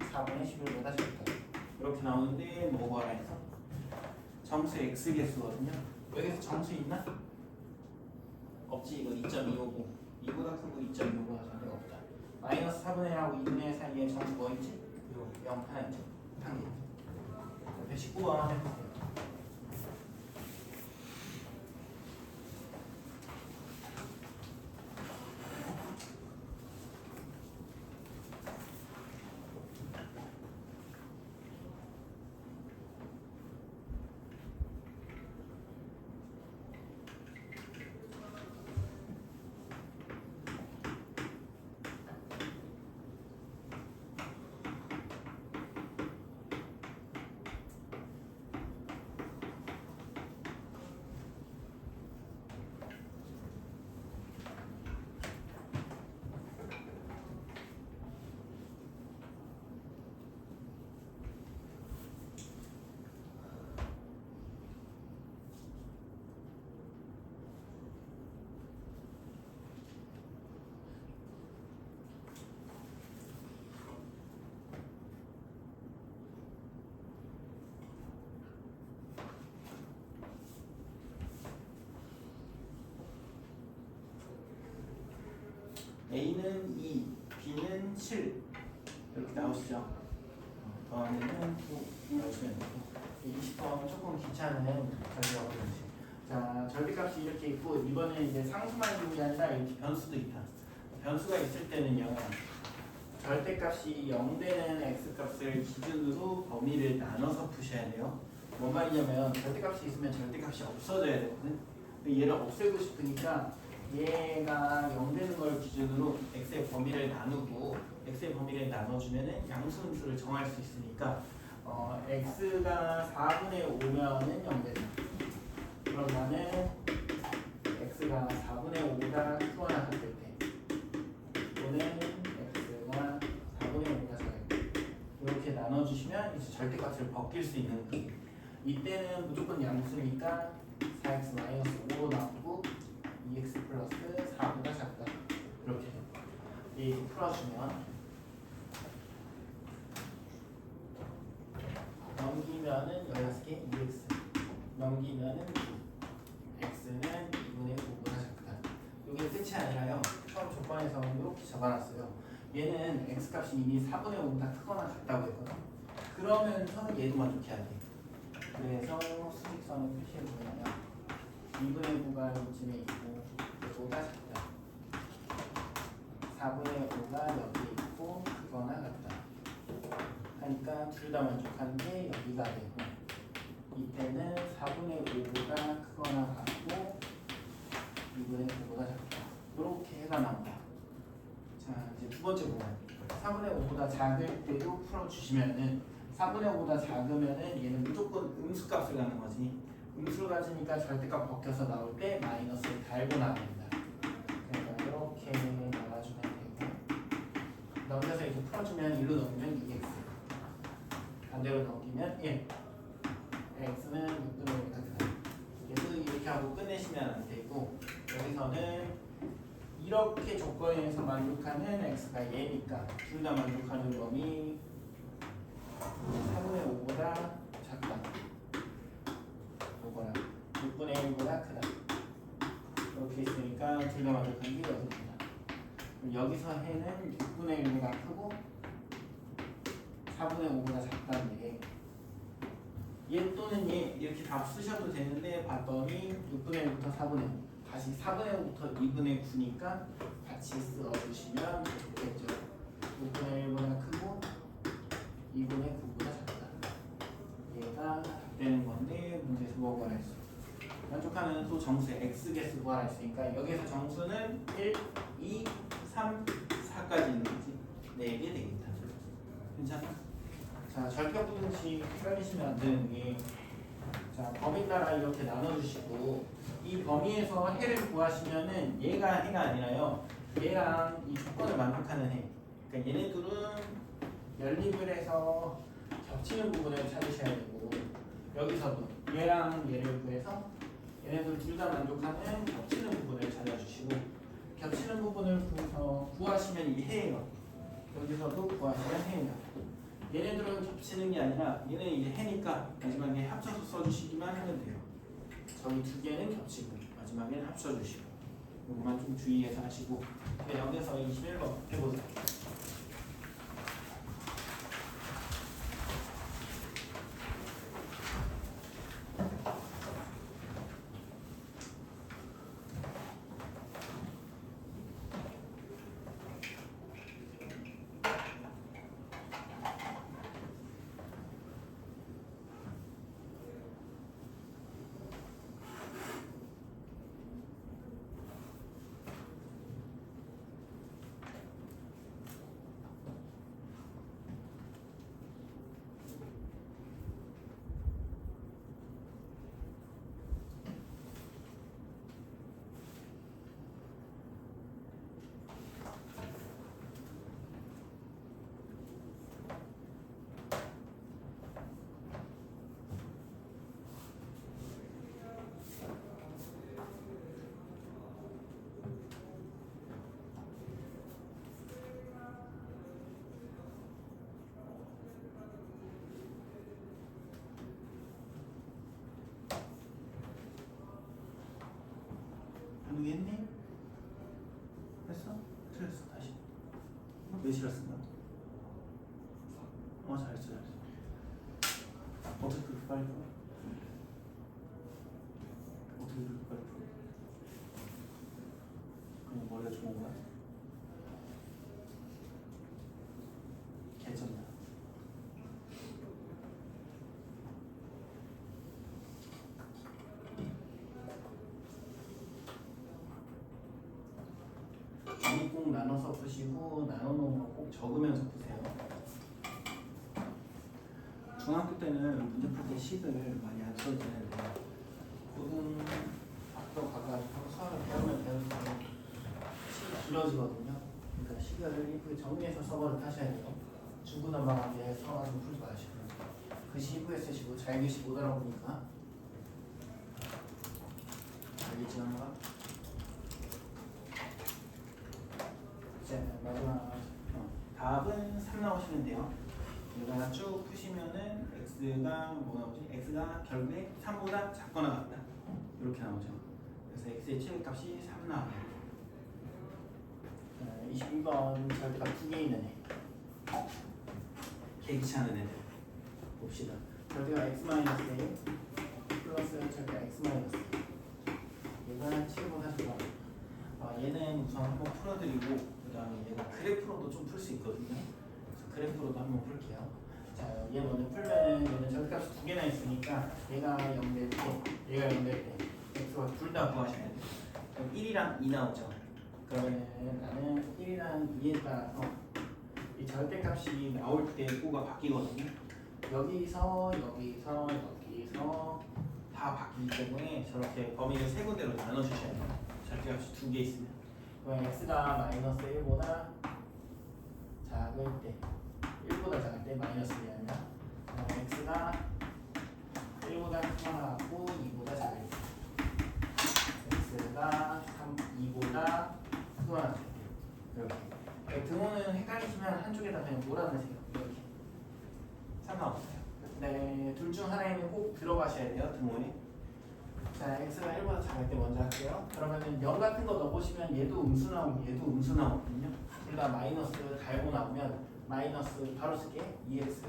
4분의 11보다 작다. 이렇게 나오는데 뭐가 해서 정수 x 개수거든요. 여기서 정수 있나? 없지. 이거 2.255 2보다 크고 2.255 전혀 없다. 마이너스 4분의 1하고 2분의 1 사이에 정수 뭐 있지? 0 하나 있죠. 한 개. 19번 해보세요. A는 2, B는 7 이렇게 나오시죠? 더하면은 9 나오시면 되고 20번 조금 귀찮은 절대값이지. 자, 절대값이 이렇게 있고 이번에 이제 상수만 있는 게 아니라 이렇게 변수도 있다. 변수가 있을 때는요. 절대값이 0 되는 x값을 기준으로 범위를 나눠서 푸셔야 돼요. 뭔 말이냐면 절대값이 있으면 절대값이 없어져야 되거든. 근데 얘를 없애고 싶으니까 얘가 0 되는 걸 기준으로 x의 범위를 나누고 x의 범위를 나눠주면은 양수음수를 정할 수 있으니까 x가 4분의 5면은 0 된다. 그러면은 x가 4분의 5보다 크거나 같을 때 또는 x가 4분의 5보다 작을 때 이렇게 나눠주시면 이제 절대값을 벗길 수 있는 거예요. 이때는 무조건 양수니까 4x-5로 나오고 2x 플러스 4보다 작다. 이렇게 이렇게 풀어주면 넘기면은 16개 2x 넘기면은 9 x는 2분의 9보다 작다. 이게 끝이 아니라요. 처음 조건에서 이렇게 적어놨어요. 얘는 x값이 이미 4분의 5보다 크거나 같다고 했거든. 그러면서 얘도 만족해야 돼. 그래서 수직선을 표시해보면 2분의 9가 이쯤에 있고 얘보다 작다. 4분의 5가 여기 있고 크거나 같다. 하니까 둘 다 만족하는 게 여기가 되고 이때는 4분의 5보다 크거나 같고 2분의 9보다 작다. 이렇게 해가 나온다. 자, 이제 두 번째 부분. 4분의 5보다 작을 때도 풀어주시면은 4분의 5보다 작으면은 얘는 무조건 음수값을 갖는 거지. 음수를 가지니까 절대값 벗겨서 나올 때 마이너스를 달고 나와야 된다. 그러니까 이렇게 나와주면 되고 넘겨서 이렇게 풀어주면 1로 넘기면 2x 반대로 넘기면 1 x는 6분의 5가 크다. 얘도 이렇게 하고 끝내시면 안 되고 여기서는 이렇게 조건에서 만족하는 x가 얘니까 둘 다 만족하는 범위 4분의 5보다 작다. 요거랑 6분의 1보다 크다. 이렇게 있으니까 둘 다 만족하는 게 여기입니다. 여기서 해는 6분의 1보다 크고 4분의 5보다 작다는데 얘 또는 얘 이렇게 다 쓰셔도 되는데 봤더니 6분의 1부터 4분의 5 다시 4분의 5부터 2분의 9니까 같이 써주시면 좋겠죠. 6분의 1보다 크고 2분의 9보다 작다. 얘가 되는 건데 문제에서 뭐 구하랬어? 만족하는 또 정수의 x개수 구하랬으니까 여기서 정수는 1, 2, 3, 4까지 있는 거지. 4개 되겠다. 괜찮아? 자, 절대부등식 헷갈리시면 안 되는 게 자, 범위 따라 이렇게 나눠주시고 이 범위에서 해를 구하시면은 얘가 해가 아니라요. 얘랑 이 조건을 만족하는 해. 그러니까 얘네들은 연립을 해서 겹치는 부분을 찾으셔야 되고 여기서도 얘랑 얘를 구해서 얘네들 둘 다 만족하는 겹치는 부분을 찾아주시고 겹치는 부분을 구하시면 이게 해예요. 여기서도 구하시면 해예요. 얘네들은 겹치는 게 아니라 얘는 이제 해니까 마지막에 합쳐서 써주시기만 하면 돼요. 저기 두 개는 겹치고 마지막에는 합쳐주시고 이것만 좀 주의해서 하시고 여기서 21번 해보세요. 했니? 했어? 틀렸어. 다시. 몇이라 쓴다? 잘했어. 어떻게 그렇게 빨리 풀어? 어떻게 그렇게 빨리 풀어? 그냥 머리가 좋은 거야? 개쩐다. 이 꼭 나눠서 푸시고 나눠놓은 거 꼭 적으면서 푸세요. 중학교 때는 문제 풀 때 식을 많이 안 써지는데 고등학교 가가지고 수학을 배우면 배울수록 식이 길어지거든요. 그러니까 식을 이쁘게 정리해서 써버릇 하셔야 돼요. 중구난방하게 써가지고 풀지 마시고 글씨 이쁘게 쓰시고 잘 글씨 못 알아보니까 알겠지 않나? 자, 마지막 답은 3 나오시면 돼요. 이거 쭉 푸시면은 x가 뭐 나오지? x가 결국에 3보다 작거나 같다. 이렇게 나오죠. 그래서 x의 최대값이 3 나와요. 22번 절대값 2개 있는 애. 개기치하는 애들 봅시다. 절대값 x-a 플러스 절대값 x-a 얘가 7보다 작아. 얘는 우선 한번 풀어드리고 그 다음에 얘가 그래프로도 좀 풀 수 있거든요. 그래서 그래프로도 한번 풀게요. 자, 얘 먼저 풀면은 얘는 절대값이 2개나 있으니까 얘가 0될 때, 얘가 0될 때 x가 둘 다 구하셔야 돼요. 그럼 1이랑 2 나오죠. 그러면 나는 1이랑 2에 따라서 이 절대값이 나올 때 꼬가 바뀌거든요. 여기서 다 바뀌기 때문에 저렇게 범위를 세 군데로 나눠주셔야 돼요. 절대값이 2개 있으면. 그럼 x가 마이너스 1보다 작을 때 1보다 작을 때 마이너스 2하면 x가 1보다 크거나 같고 2보다 작을 때 x가 2보다 크거나 같을 때 이렇게 등호는 헷갈리시면 한쪽에다 그냥 몰아넣으세요. 이렇게 3 나왔어요. 네, 둘 중 하나에는 꼭 들어가셔야 돼요. 등호에. 자, x가 1보다 작을 때 먼저 할게요. 그러면은 0 같은 거 넣어보시면 얘도 음수 나오고 얘도 음수 나오거든요. 둘 다 마이너스 달고 나오면 마이너스 바로 쓸게 2x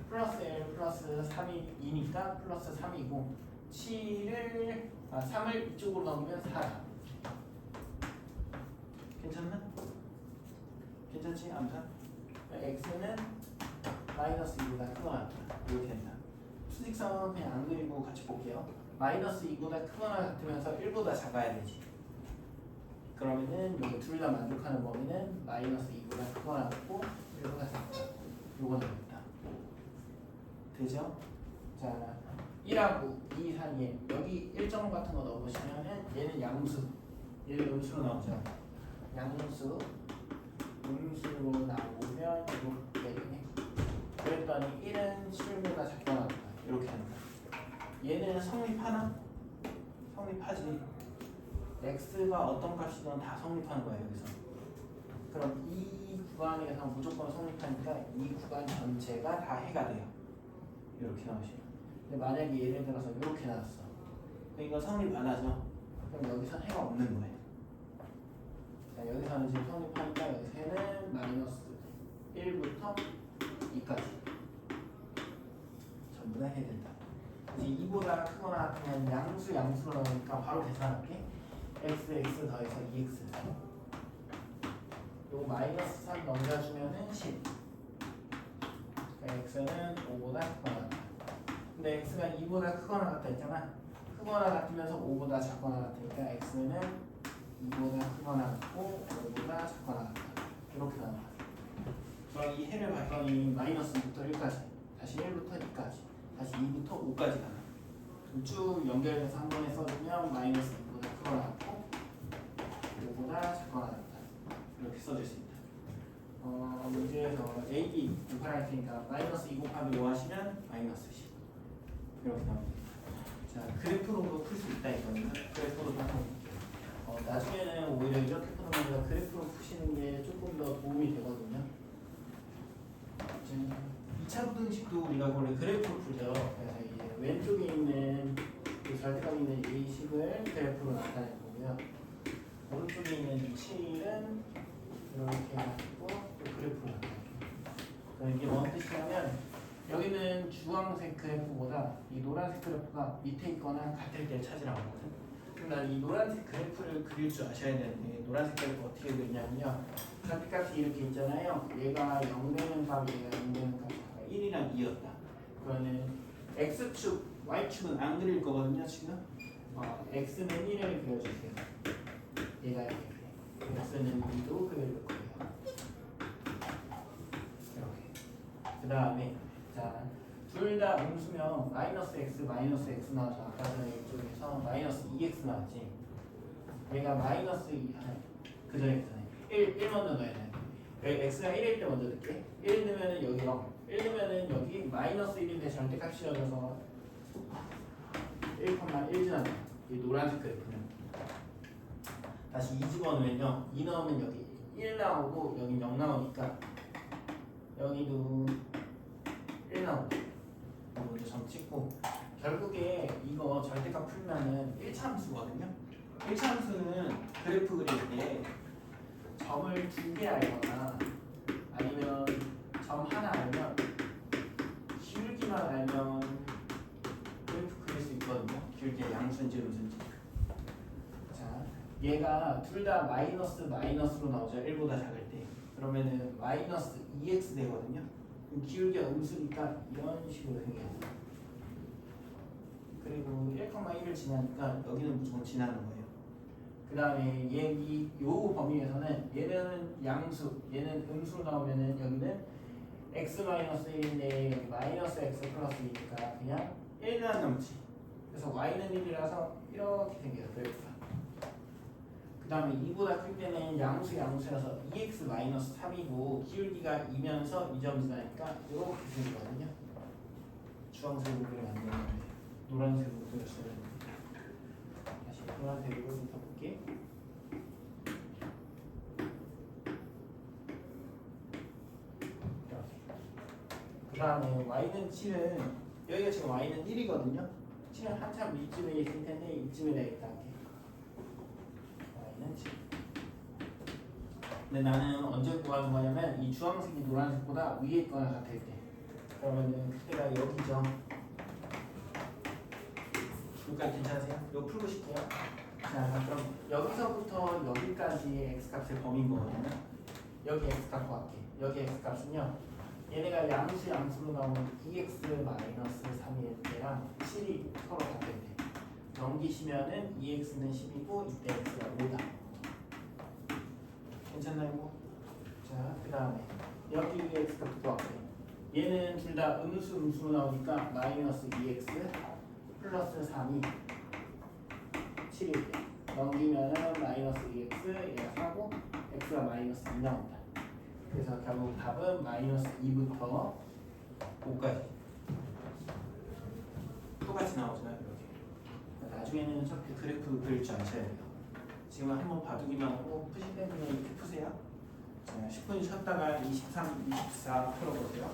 플러스 1 플러스 3이 2니까 플러스 3이고 3을 이쪽으로 넣으면 4. 괜찮나? 괜찮지? 암산? x는 마이너스 2보다 크거나 같다. 이렇게 된다. 수직선은 그냥 안 그리고 같이 볼게요. 마이너스 2보다 크거나 같으면서 1보다 작아야 되지. 그러면은 여기 둘 다 만족하는 범위는 마이너스 2보다 크거나 같고 1보다 작다. 요거는 됐다. 되죠? 자, 1하고 2 사이에 여기 1점 같은 거 넣어보시면은 얘는 양수, 얘는 음수로 나오죠. 양수, 음수로 나오면 이렇게 되네. 그랬더니 1은 7보다 작거나 같다. 이렇게 한다. 얘는 성립하나? 성립하지. x가 어떤 값이든 다 성립하는 거야 여기서. 그럼 이 구간에서 무조건 성립하니까 이 구간 전체가 다 해가 돼요. 이렇게 나오시면. 근데 만약에 예를 들어서 이렇게 나왔어. 그러니까 성립 안 하죠. 그럼 여기선 해가 없는 거예요. 자, 여기서는 지금 성립하니까 여기서는 마이너스 1부터 2까지 전부 다 해야 된다. 이제 2보다 크거나 같으면 양수로 나오니까 바로 계산할게. x 더해서 2x. 요거 마이너스 3 넘겨주면은 10. 그러니까 x는 5보다 크거나 같다. 근데 x가 2보다 크거나 같다 했잖아. 크거나 같으면서 5보다 작거나 같으니까 x는 2보다 크거나 같고 5보다 작거나 같다. 이렇게 나와. 그럼 이 해를 봤더니 마이너스부터 1까지, 다시 1부터 2까지, 다시 2부터 5까지 가나. 쭉 연결해서 한 번에 써주면 마이너스 2보다 크거나 같고 5보다 작거나 같다. 이렇게 써줄 수 있다. 문제에서 A, B 구분할 테니까 마이너스 2 곱하기 5 하시면 마이너스 10. 이렇게 나옵니다. 자, 그래프로도 풀 수 있다 이거는. 그래프로도 한번 볼게요. 나중에는 오히려 이렇게 푸는 것보다 그래프로 푸시는 게 조금 더 도움이 되거든요. 2차 부등식도 우리가 원래 그래프로 풀죠. 그래서 이제 왼쪽에 있는 절대값 있는 이 식을 그래프로 나타낼 거고요. 오른쪽에 있는 이 7은 이렇게 해가지고 또 그래프를 만들게요. 그럼 이게 뭔 뜻이냐면 여기는 주황색 그래프보다 이 노란색 그래프가 밑에 있거나 같을 때 찾으라고 하거든. 그럼 난 이 노란색 그래프를 그릴 줄 아셔야 되는데 노란색 그래프 어떻게 그리냐면요. 절대값이 이렇게 있잖아요. 얘가 0 되는 값, 얘가 0 되는 값이 1이랑 2였다. 그러면 x축, y축은 안 그릴 거거든요. 지금 x는 1을 그려주세요. 얘가 이렇게 x는 2도 그릴 거예요. 이렇게. 그 다음에 자, 둘 다 음수면 마이너스 x 나오죠. 아까 전에 이쪽에서 마이너스 2x 나왔지. 얘가 마이너스 2, 그 전에 있잖아요. 1 먼저 넣어야 돼. x가 1일 때 먼저 넣을게. 1 넣으면 여기 0. 1 넣으면 여기 마이너스 1인데 절대값이 씌워져서 1,1 지나죠. 이 노란색 그래프는. 다시 2 집어넣으면요. 2 넣으면 여기 1 나오고 여기 0 나오니까 여기도 1 나오고 먼저 점 찍고 결국에 이거 절대값 풀면은 1차 함수거든요. 1차 함수는 그래프 그릴 때 점을 2개 알거나 아니면 점 하나 알면 기울기만 알면 그래프 그릴 수 있거든요. 기울기의 양수인지 음수인지. 자, 얘가 둘 다 마이너스로 나오죠. 1보다 작을 때. 그러면은 마이너스 2x 되거든요. 그럼 기울기가 음수니까 이런 식으로 생겨요. 그리고 1,1을 지나니까 여기는 무조건 지나는 거예요. 그 다음에 요 범위에서는 얘는 양수, 얘는 음수로 나오면은 여기는 x-1인데 여기 마이너스 x 플러스 2니까 그냥 1만 넘지. 그래서 y는 1이라서 이렇게 생겨요. 그래프가. 그 다음에 2보다 클 때는 양수여서 2x-3이고 기울기가 2면서 2점 지나니까 이렇게 생기거든요. 주황색으로 그리면 안 되는데 노란색으로 그렸어야 되는데 다시 노란색으로 덮을게. 그 다음에 y는 7은 여기가 지금 y는 1이거든요. 7은 한참 이쯤에 있을 텐데 이쯤에 되겠다. y는 7. 근데 나는 언제 구하는 거냐면 이 주황색이 노란색보다 위에 있거나 같을 때. 그러면은 그때가 여기죠. 여기까지 괜찮으세요? 이거 풀고 싶게요. 자, 그럼 여기서부터 여기까지의 x값을 범인 거거든요. 여기 x값 구할게. 여기 x값은요. 얘네가 양수로 나오는 2x-3일 때랑 7이 서로 같을 때. 넘기시면은 2x는 10이고 이때 x가 5다. 괜찮나요? 이거? 자, 그 다음에 여기 x값 구할게. 얘는 둘 다 음수로 나오니까 마이너스 2x 플러스 3이 7일 때 넘기면은 마이너스 2x 얘가 4고 x가 마이너스 2 나온다. 그래서 결국 답은 마이너스 2부터 5까지 똑같이 나오잖아요. 이렇게. 나중에는 어차피 그래프 그릴 줄 아셔야 돼요. 지금 한번 봐두기만 하고 푸실 때는 이렇게 푸세요. 자, 10분 쉬었다가 23, 24 풀어보세요.